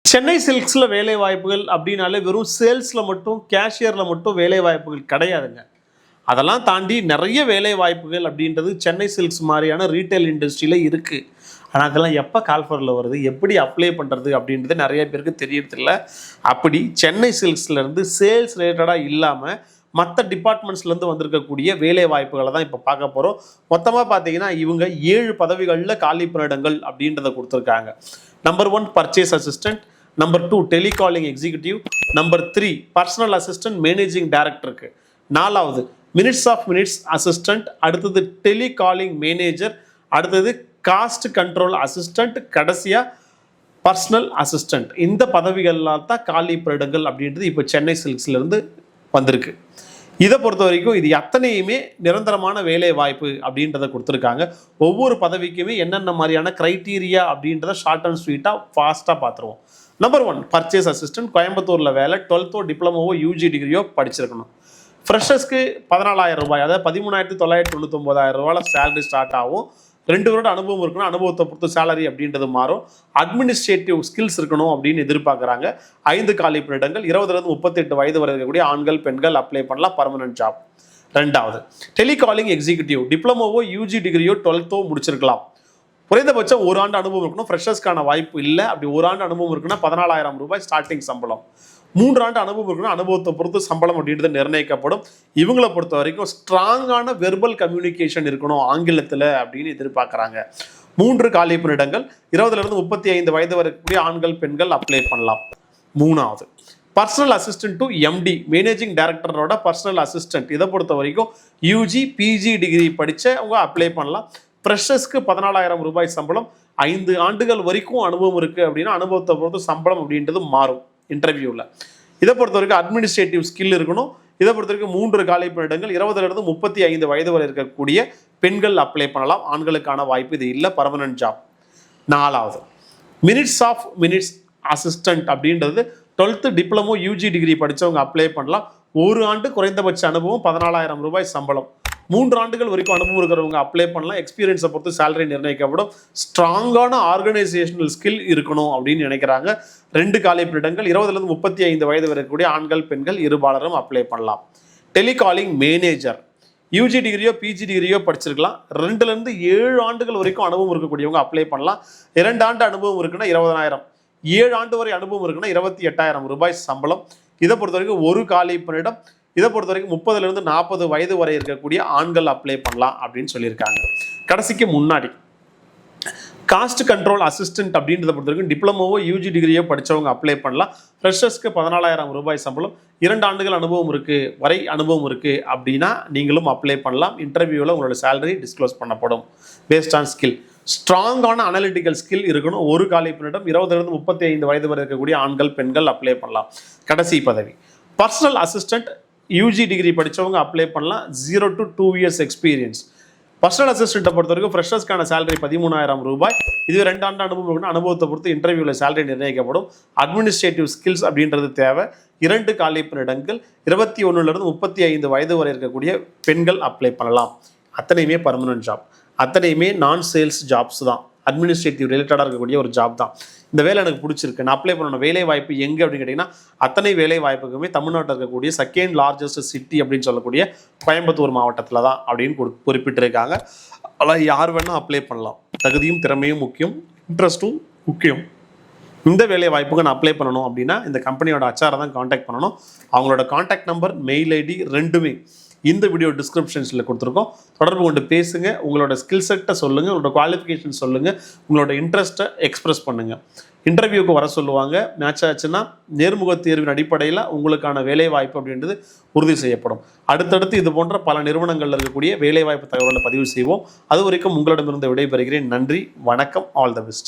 சென்னை சில்க்ஸில் வேலை வாய்ப்புகள் அப்படின்னாலே வெறும் சேல்ஸில் மட்டும் கேஷியரில் மட்டும் வேலை வாய்ப்புகள் கிடையாதுங்க. அதெல்லாம் தாண்டி நிறைய வேலை வாய்ப்புகள் அப்படின்றது சென்னை சில்க்ஸ் மாதிரியான ரீட்டைல் இண்டஸ்ட்ரியில் இருக்குது. ஆனால் அதெல்லாம் எப்போ கால்ஃபரில் வருது, எப்படி அப்ளை பண்ணுறது அப்படின்றது நிறைய பேருக்கு தெரியறதில்ல. அப்படி சென்னை சில்க்ஸ்லேருந்து சேல்ஸ் ரிலேட்டடாக இல்லாமல் மற்ற டிபார்ட்மெண்ட்ஸ்லேருந்து வந்திருக்கக்கூடிய வேலை வாய்ப்புகளை தான் இப்போ பார்க்க போகிறோம். மொத்தமாக பார்த்தீங்கன்னா இவங்க 7 பதவிகளில் காலி பணியிடங்கள் அப்படின்றத கொடுத்துருக்காங்க. Number 1 purchase assistant, number 2 telecalling executive, number 3 personal assistant managing டைரக்டருக்கு, 4வது மினிட்ஸ் ஆஃப் மினிட்ஸ் அசிஸ்டன்ட், அடுத்தது டெலிகாலிங் மேனேஜர், அடுத்தது காஸ்ட் கண்ட்ரோல் அசிஸ்டன்ட், கடைசியாக பர்சனல் அசிஸ்டன்ட். இந்த பதவிகள்லாம் தான் காலி பணியிடங்கள் அப்படின்றது இப்போ சென்னை சில்க்ஸ்லேருந்து வந்திருக்கு. இதை பொறுத்த வரைக்கும் இது அத்தனையுமே நிரந்தரமான வேலை வாய்ப்பு அப்படின்றத கொடுத்துருக்காங்க. ஒவ்வொரு பதவிக்குமே என்னென்ன மாதிரியான க்ரைட்டீரியா அப்படின்றத ஷார்ட் அண்ட் ஸ்வீட்டாக ஃபாஸ்ட்டாக பார்த்துருவோம். நம்பர் 1 பர்ச்சேஸ் அசிஸ்டன்ட், கோயம்புத்தூரில் வேலை, 12th டிப்ளமோவோ யூஜி டிகிரியோ படிச்சிருக்கணும். ஃப்ரெஷர்ஸ்க்கு 14,000 ரூபாய், அதாவது 13,999 சேலரி ஸ்டார்ட் ஆகும். 2 வருட அனுபவம் இருக்கணும். அனுபவத்தை பொறுத்து சேலரி அப்படின்றது மாறும். அட்மினிஸ்ட்ரேட்டிவ் ஸ்கில்ஸ் இருக்கணும் அப்படின்னு எதிர்பார்க்குறாங்க. 5 காலி பணியிடங்கள், 20 38 வயது வரை இருக்கக்கூடிய ஆண்கள் பெண்கள் அப்ளை பண்ணலாம். Permanent job. 2வது டெலிகாலிங் எக்ஸிக்யூட்டிவ், டிப்ளமோவோ யூஜி டிகிரியோ 12th முடிச்சிருக்கலாம். குறைந்தபட்சம் 1 ஆண்டு அனுபவம் இருக்கணும். ஃப்ரெஷர்ஸ்க்கான வாய்ப்பு இல்லை. அப்படி 1 ஆண்டு அனுபவம் இருக்குன்னா 14,000 ரூபாய் ஸ்டார்டிங் சம்பளம். 3 ஆண்டு அனுபவம் இருக்குன்னா அனுபவத்தை பொறுத்து சம்பளம் அப்படின்றது நிர்ணயிக்கப்படும். இவங்களை பொறுத்த வரைக்கும் ஸ்ட்ராங்கான வெர்பல் கம்யூனிகேஷன் இருக்கணும் ஆங்கிலத்தில் அப்படின்னு எதிர்பார்க்குறாங்க. 3 காலி பணியிடங்கள், 20 35 வயது வரைக்கூடிய ஆண்கள் பெண்கள் அப்ளை பண்ணலாம். 3வது personal assistant to MD, managing டைரக்டரோட பர்சனல் அசிஸ்டன்ட். இதை பொறுத்த வரைக்கும் யூஜி பிஜி டிகிரி படித்தவங்க அப்ளை பண்ணலாம். ஃப்ரெஷர்ஸ்க்கு 14,000 ரூபாய் சம்பளம். 5 ஆண்டுகள் வரைக்கும் அனுபவம் இருக்குது அப்படின்னா அனுபவத்தை பொறுத்து சம்பளம் அப்படின்றது மாறும் இன்டர்வியூவில். இதை பொறுத்த வரைக்கும் அட்மினிஸ்ட்ரேட்டிவ் ஸ்கில் இருக்கணும். இதை பொறுத்த வரைக்கும் 3 காலி பணியிடங்கள், 20 35 வயது வரை இருக்கக்கூடிய பெண்கள் அப்ளை பண்ணலாம். ஆண்களுக்கான வாய்ப்பு இது இல்லை. Permanent job. 4வது மினிட்ஸ் ஆஃப் மினிட்ஸ் அசிஸ்டன்ட் அப்படின்றது 12th டிப்ளமோ யூஜி டிகிரி படித்தவங்க அப்ளை பண்ணலாம். 1 ஆண்டு குறைந்தபட்ச அனுபவம், 14,000 ரூபாய் சம்பளம். 3 ஆண்டுகள் வரைக்கும் அனுபவம் இருக்கிறவங்க அப்ளை பண்ணலாம். எக்ஸ்பீரியன்ஸை பொறுத்து சேலரி நிர்ணயிக்கப்படும். ஸ்ட்ராங்கான ஆர்கனைசேஷனல் ஸ்கில் இருக்கணும் அப்படின்னு நினைக்கிறாங்க. 2 காலி பணியிடங்கள், 20 35 வயது வரைக்கூடிய ஆண்கள் பெண்கள் இருபாலரும் அப்ளை பண்ணலாம். டெலிகாலிங் மேனேஜர், யூஜி டிகிரியோ பிஜி டிகிரியோ படிச்சிருக்கலாம். 2 7 ஆண்டுகள் வரைக்கும் அனுபவம் இருக்கக்கூடியவங்க அப்ளை பண்ணலாம். 2 ஆண்டு அனுபவம் இருக்குன்னா 20,000, 7 ஆண்டு வரை அனுபவம் இருக்குன்னா 28,000 ரூபாய் சம்பளம். இதை பொறுத்த வரைக்கும் 1 காலி பணியிடம். இதை பொறுத்த வரைக்கும் 30 40 வயது வரை இருக்கக்கூடிய ஆண்கள் அப்ளை பண்ணலாம் அப்படின்னு சொல்லியிருக்காங்க. கடைசிக்கு முன்னாடி காஸ்ட் கண்ட்ரோல் அசிஸ்டன்ட் அப்படின்றத பொறுத்த வரைக்கும் டிப்ளமோவோ யூஜி டிகிரியோ படித்தவங்க அப்ளை பண்ணலாம். ஃப்ரெஷர்ஸ்க்கு 14,000 ரூபாய் சம்பளம். 2 ஆண்டுகள் அனுபவம் இருக்குது வரை அனுபவம் இருக்குது அப்படின்னா நீங்களும் அப்ளை பண்ணலாம். இன்டர்வியூவில் உங்களோட சேலரி டிஸ்க்ளோஸ் பண்ணப்படும் பேஸ்ட் ஆன் ஸ்கில். ஸ்ட்ராங்கான அனலிட்டிக்கல் ஸ்கில் இருக்கணும். 1 காலி பணியிடம், 20 35 வயது வரை இருக்கக்கூடிய ஆண்கள் பெண்கள் அப்ளை பண்ணலாம். கடைசி பதவி பர்சனல் அசிஸ்டன்ட், யூஜி டிகிரி படித்தவங்க அப்ளை பண்ணலாம். 0 to 2 years எக்ஸ்பீரியன்ஸ். பர்சனல் அசிஸ்டண்ட்டை பொறுத்த வரைக்கும் ஃப்ரெஷர்ஸ்க்கான சேலரி 13,000 ரூபாய். இதுவே 2 ஆண்டு அனுபவம் இருக்குன்னா அனுபவத்தை பொறுத்து இன்டர்வியூவில் சேலரி நிர்ணயிக்கப்படும். அட்மினிஸ்ட்ரேட்டிவ் ஸ்கில்ஸ் அப்படின்றது தேவை. 2 காலி பணியிடங்கள், 21 35 வயது வரை இருக்கக்கூடிய பெண்கள் அப்ளை பண்ணலாம். அத்தனையுமே பர்மனன்ட் ஜாப். அத்தனையுமே நான் சேல்ஸ் ஜாப்ஸ் தான். அட்மினிஸ்ட்ரேட்டிவ் ரிலேட்டடாக இருக்கக்கூடிய ஒரு ஜாப் தான். இந்த வேலை எனக்கு பிடிச்சிருக்கு, நான் அப்ளை பண்ணணும். வேலை வாய்ப்பு எங்கே அப்படின்னு கேட்டிங்கன்னா அத்தனை வேலை வாய்ப்புக்குமே தமிழ்நாட்டில் இருக்கக்கூடிய 2nd largest சிட்டி அப்படின்னு சொல்லக்கூடிய கோயம்புத்தூர் மாவட்டத்தில் தான் அப்படின்னு குறிப்பிட்டிருக்காங்க. அதனால் யார் வேணால் அப்ளை பண்ணலாம். தகுதியும் திறமையும் முக்கியம், இன்ட்ரெஸ்ட்டும் முக்கியம். இந்த வேலை வாய்ப்புக்கு நான் அப்ளை பண்ணணும் அப்படின்னா இந்த கம்பெனியோட HR தான் காண்டாக்ட் பண்ணணும். அவங்களோட காண்டாக்ட் நம்பர், மெயில் ஐடி ரெண்டுமே இந்த வீடியோ டிஸ்கிரிப்ஷன்ஸில் கொடுத்துருக்கோம். தொடர்பு கொண்டு பேசுங்க. உங்களோட ஸ்கில் செட்டை சொல்லுங்கள், உங்களோட குவாலிஃபிகேஷன் சொல்லுங்கள், உங்களோட இன்ட்ரெஸ்ட்டை எக்ஸ்பிரஸ் பண்ணுங்கள். இன்டர்வியூக்கு வர சொல்லுவாங்க. மேட்ச் ஆச்சுன்னா நேர்முக தேர்வின் அடிப்படையில் உங்களுக்கான வேலை வாய்ப்பு அப்படின்றது உறுதி செய்யப்படும். அடுத்தடுத்து இது போன்ற பல நிறுவனங்களில் இருக்கக்கூடிய வேலைவாய்ப்பு தகவல்களை பதிவு செய்வோம். அது வரைக்கும் உங்களிடமிருந்து விடைபெறுகிறேன். நன்றி, வணக்கம், ஆல் த பெஸ்ட்.